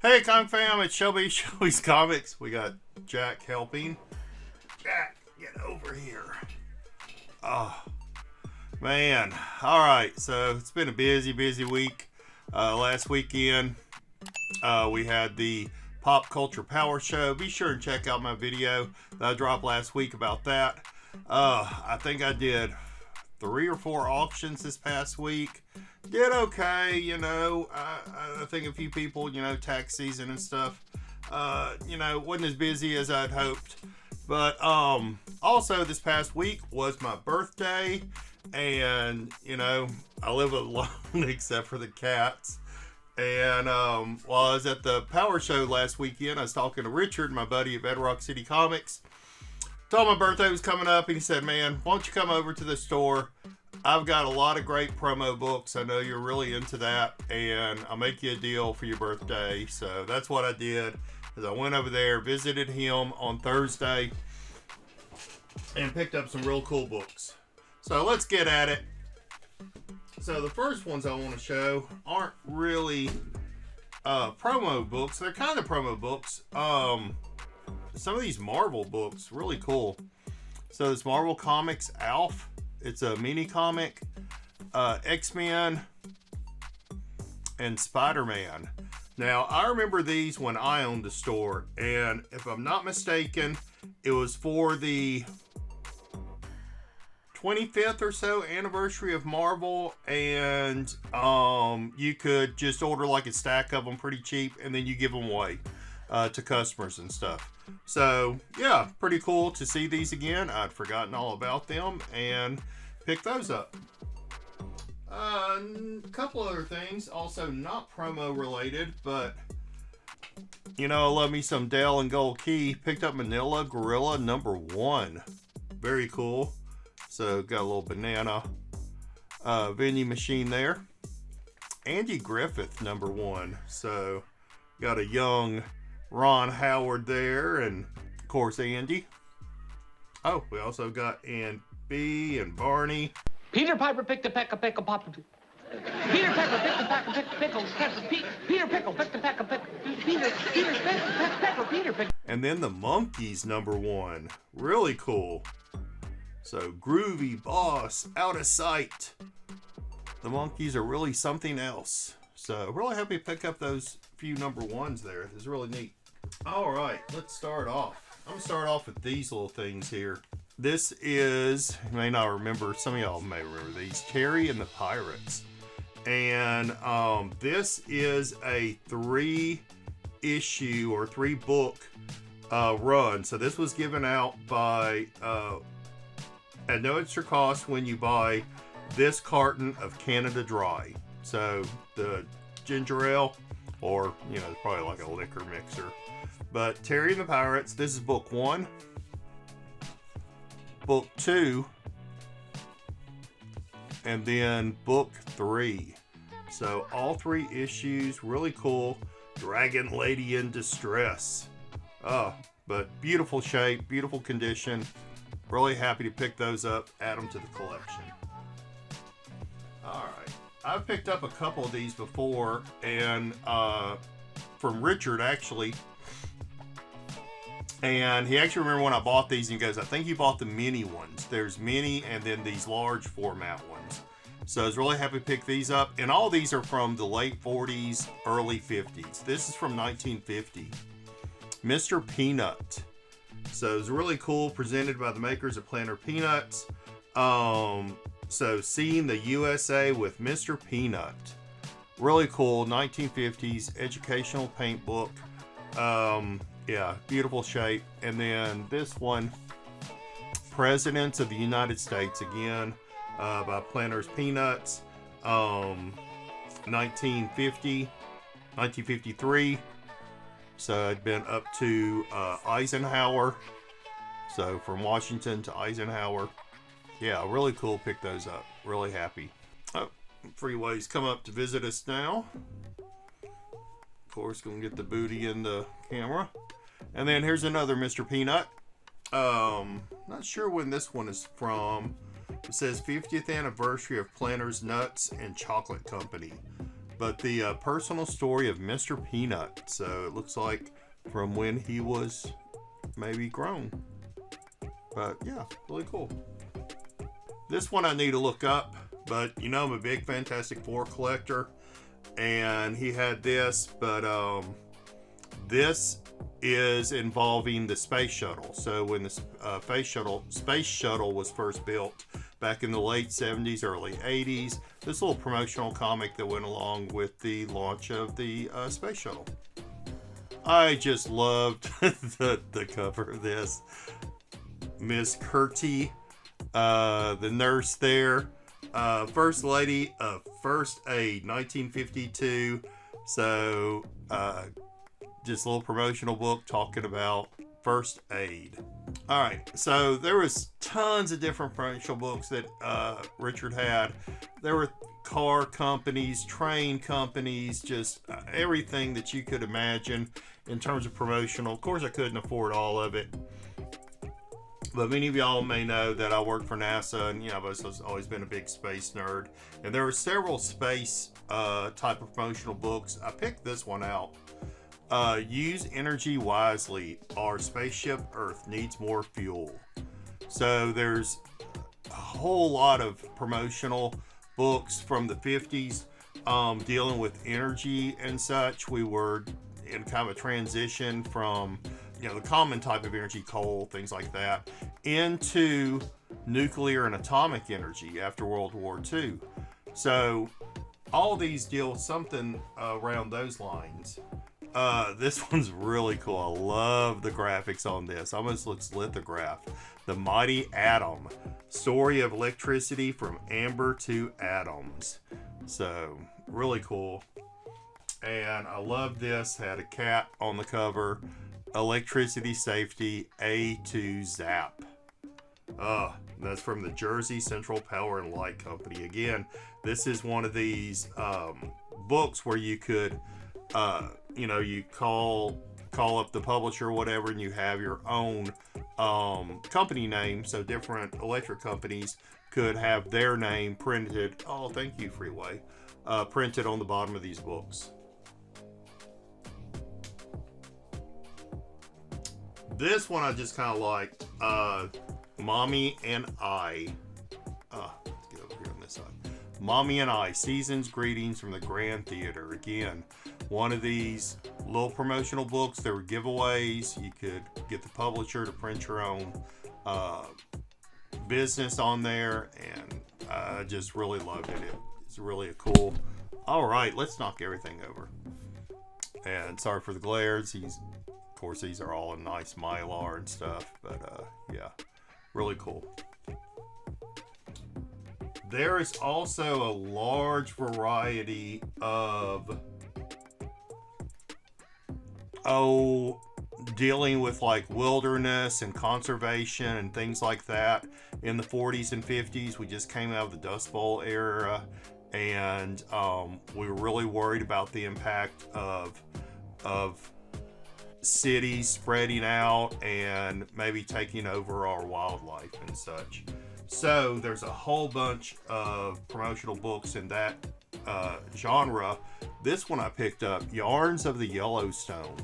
Hey, Comic Fam, it's Shelby's Comics. We got Jack helping. Jack, get over here. Oh, man. All right, so it's been a busy week. Last weekend, we had the Pop Culture Power Show. Be sure and check out my video that I dropped last week about that. I think I did 3 or 4 auctions this past week. Did okay, you know. I think a few people, you know, tax season and stuff, you know, wasn't as busy as I'd hoped. But also this past week was my birthday, and you know, I live alone except for the cats. And while I was at the Power Show last weekend, I was talking to Richard, my buddy at Bedrock City Comics. Told him my birthday was coming up, and he said, "Man, why don't you come over to the store? I've got a lot of great promo books. I know you're really into that, and I'll make you a deal for your birthday." So that's what I did. Is I went over there, visited him on Thursday, and picked up some real cool books. So let's get at it. So the first ones I want to show aren't really promo books. They're kind of promo books. Some of these Marvel books, really cool. So this Marvel Comics Alf. It's a mini comic, X-Men, and Spider-Man. Now, I remember these when I owned the store, and if I'm not mistaken, it was for the 25th or so anniversary of Marvel, and you could just order like a stack of them pretty cheap, and then you give them away to customers and stuff. So yeah, pretty cool to see these again. I'd forgotten all about them and picked those up. A couple other things, also not promo related, but you know, I love me some Dale and Gold Key. Picked up Manila Gorilla #1. Very cool. So got a little banana vending machine there. Andy Griffith #1. So got a young Ron Howard there, and of course Andy. Oh, we also got Aunt B and Barney. Peter Piper picked a peck of pickle pop. Peter Piper picked a peck of pickles. Peter Pickle picked a peck of pickle. Peter Pepper. Peter Pickle. And then the Monkeys #1. Really cool. So Groovy Boss, Out of Sight. The Monkeys are really something else. So really happy to pick up those few #1s there. It's really neat. All right, let's start off. I'm gonna start off with these little things here. This is, you may not remember, some of y'all may remember these, Terry and the Pirates. And this is a 3-issue or 3-book run. So this was given out by at no extra cost when you buy this carton of Canada Dry. So the ginger ale, or you know, it's probably like a liquor mixer. But Terry and the Pirates, this is book 1, book 2, and then book 3. So all 3 issues, really cool. Dragon Lady in Distress. Oh, but beautiful shape, beautiful condition. Really happy to pick those up, add them to the collection. All right, I've picked up a couple of these before, and from Richard actually. And he actually remembered when I bought these, and he goes, "I think you bought the mini ones. There's mini and then these large format ones." So I was really happy to pick these up. And all these are from the late 40s, early 50s. This is from 1950. Mr. Peanut. So it's really cool, presented by the makers of Planter Peanuts. So Seeing the USA with Mr. Peanut. Really cool, 1950s educational paint book. Yeah, beautiful shape. And then this one, Presidents of the United States, again, by Planters Peanuts. 1953. So I'd been up to Eisenhower. So from Washington to Eisenhower. Yeah, really cool. Pick those up. Really happy. Oh, Freeway's come up to visit us now. Of course, gonna get the booty in the camera. And then here's another Mr. Peanut. Not sure when this one is from. It says 50th anniversary of Planters Nuts and Chocolate Company. but the personal story of Mr. Peanut. So it looks like from when he was maybe grown. But yeah, really cool. This one I need to look up, but you know I'm a big Fantastic Four collector, and he had this, but this is involving the space shuttle. So when the space shuttle was first built back in the late 70s, early 80s, this little promotional comic that went along with the launch of the space shuttle. I just loved the cover of this. Miss Curti, the nurse there, First Lady of First Aid, 1952. So just a little promotional book talking about first aid. All right, so there was tons of different promotional books that Richard had. There were car companies, train companies, just everything that you could imagine in terms of promotional. Of course, I couldn't afford all of it, but many of y'all may know that I worked for NASA, and I've always been a big space nerd. And there were several space type of promotional books. I picked this one out. Use energy wisely. Our spaceship Earth needs more fuel. So there's a whole lot of promotional books from the 50s dealing with energy and such. We were in kind of a transition from the common type of energy, coal, things like that, into nuclear and atomic energy after World War II. So all these deal with something around those lines. This one's really cool. I love the graphics on this. Almost looks lithographed. The Mighty Atom. Story of electricity from amber to atoms. So, really cool. And I love this. Had a cat on the cover. Electricity Safety A to Zap. That's from the Jersey Central Power and Light Company. Again, this is one of these books where you could you call up the publisher or whatever, and you have your own company name. So different electric companies could have their name printed. Oh, thank you, Freeway. Printed on the bottom of these books. This one I just kind of liked. Mommy and I. Let's get over here on this side. Mommy and I, Season's Greetings from the Grand Theater. Again, one of these little promotional books. There were giveaways. You could get the publisher to print your own business on there, and I just really loved it. It's really a cool. All right, let's knock everything over. And sorry for the glares. Of course, these are all in nice mylar and stuff, but yeah, really cool. There is also a large variety of dealing with like wilderness and conservation and things like that in the 40s and 50s. We just came out of the Dust Bowl era, and we were really worried about the impact of cities spreading out and maybe taking over our wildlife and such. So there's a whole bunch of promotional books in that genre. This one I picked up, Yarns of the Yellowstone.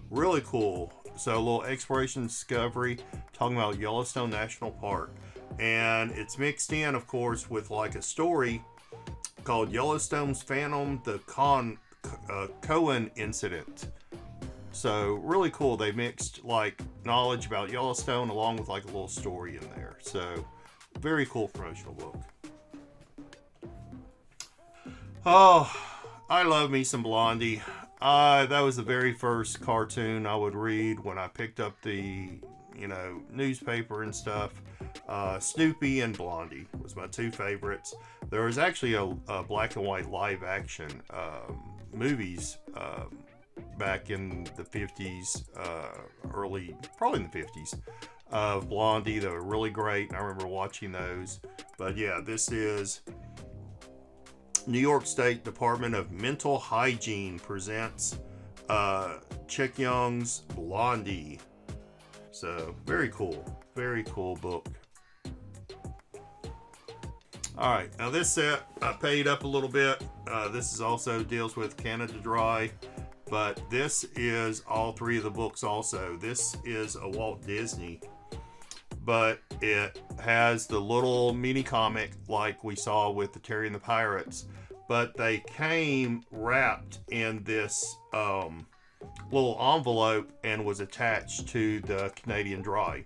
Really cool. So a little exploration discovery talking about Yellowstone National Park. And it's mixed in, of course, with like a story called Yellowstone's Phantom, the Cohen Incident. So really cool. They mixed like knowledge about Yellowstone along with like a little story in there. So very cool promotional book. Oh, I love me some Blondie. That was the very first cartoon I would read when I picked up the, newspaper and stuff. Snoopy and Blondie was my two favorites. There was actually a black and white live action movies back in the 50s, probably in the 50s, of Blondie that were really great. And I remember watching those. But yeah, this is New York State Department of Mental Hygiene presents Chick Young's Blondie. So very cool book. All right, now this set I paid up a little bit. This is also deals with Canada Dry, but this is all three of the books also. This is a Walt Disney, but it has the little mini comic like we saw with the Terry and the Pirates, but they came wrapped in this little envelope and was attached to the Canadian Dry.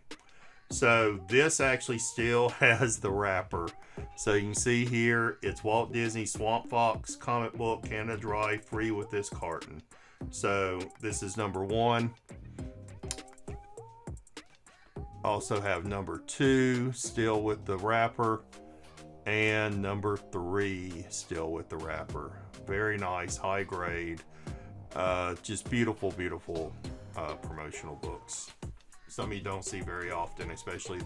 So this actually still has the wrapper. So you can see here, it's Walt Disney Swamp Fox comic book, Canada Dry, free with this carton. So this is number 1. Also have number 2 still with the wrapper, and number 3 still with the wrapper. Very nice, high grade, just beautiful promotional books. Some you don't see very often, especially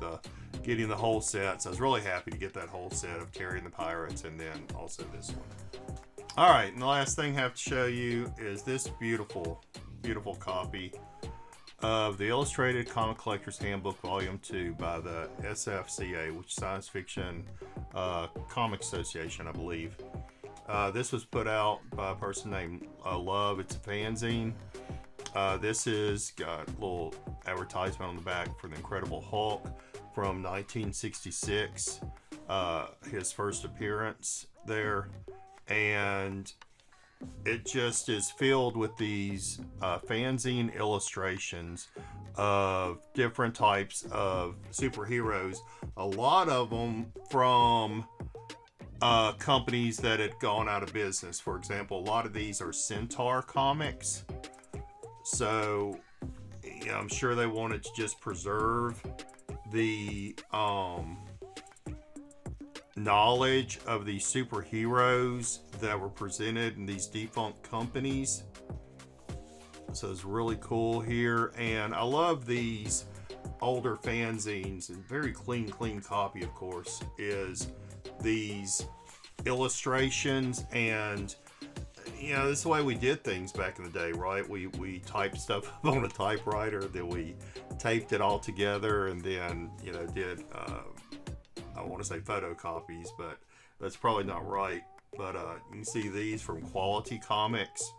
getting the whole set. So I was really happy to get that whole set of Terry and the Pirates, and then also this one. All right, and the last thing I have to show you is this beautiful copy of the Illustrated Comic Collector's Handbook Volume 2 by the SFCA, which is Science Fiction Comic Association, I believe. This was put out by a person named Love. It's a fanzine. This is got a little advertisement on the back for the Incredible Hulk from 1966, his first appearance there, and it just is filled with these fanzine illustrations of different types of superheroes, a lot of them from companies that had gone out of business. For example, a lot of these are Centaur comics. So, you know, I'm sure they wanted to just preserve the knowledge of these superheroes that were presented in these defunct companies. So it's really cool here. And I love these older fanzines, and very clean copy, of course, is these illustrations. And you know, this is the way we did things back in the day, right? We typed stuff up on a typewriter, then we taped it all together, and then, you know, did, I want to say photocopies, but that's probably not right. But you can see these from Quality Comics.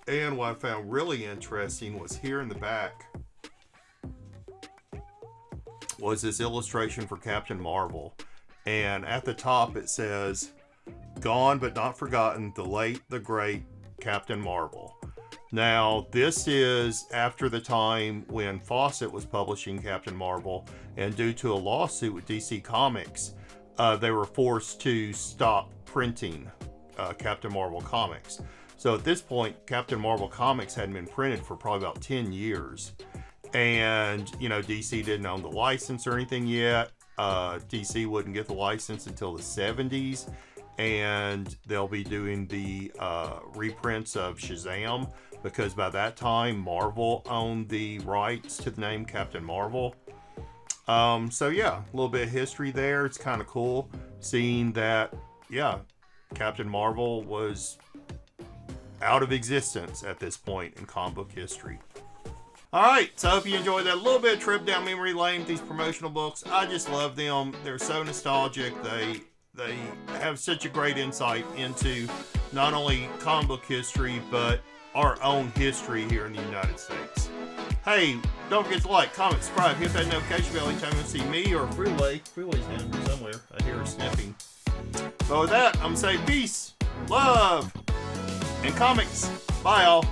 And what I found really interesting was here in the back was this illustration for Captain Marvel. And at the top it says, "Gone but not forgotten, the late, the great Captain Marvel." Now, this is after the time when Fawcett was publishing Captain Marvel, and due to a lawsuit with DC Comics, they were forced to stop printing Captain Marvel comics. So at this point, Captain Marvel comics hadn't been printed for probably about 10 years. And, you know, DC didn't own the license or anything yet. DC wouldn't get the license until the 70s. And they'll be doing the reprints of Shazam, because by that time Marvel owned the rights to the name Captain Marvel. So yeah, a little bit of history there. It's kind of cool seeing that, yeah, Captain Marvel was out of existence at this point in comic book history. Alright, so I hope you enjoyed that little bit of trip down memory lane with these promotional books. I just love them. They're so nostalgic. They have such a great insight into not only comic book history, but our own history here in the United States. Hey, don't forget to like, comment, subscribe, hit that notification bell anytime you see me or Freeway. Freeway's down here somewhere. I hear her sniffing. But with that, I'm going to say peace, love, and comics. Bye, y'all.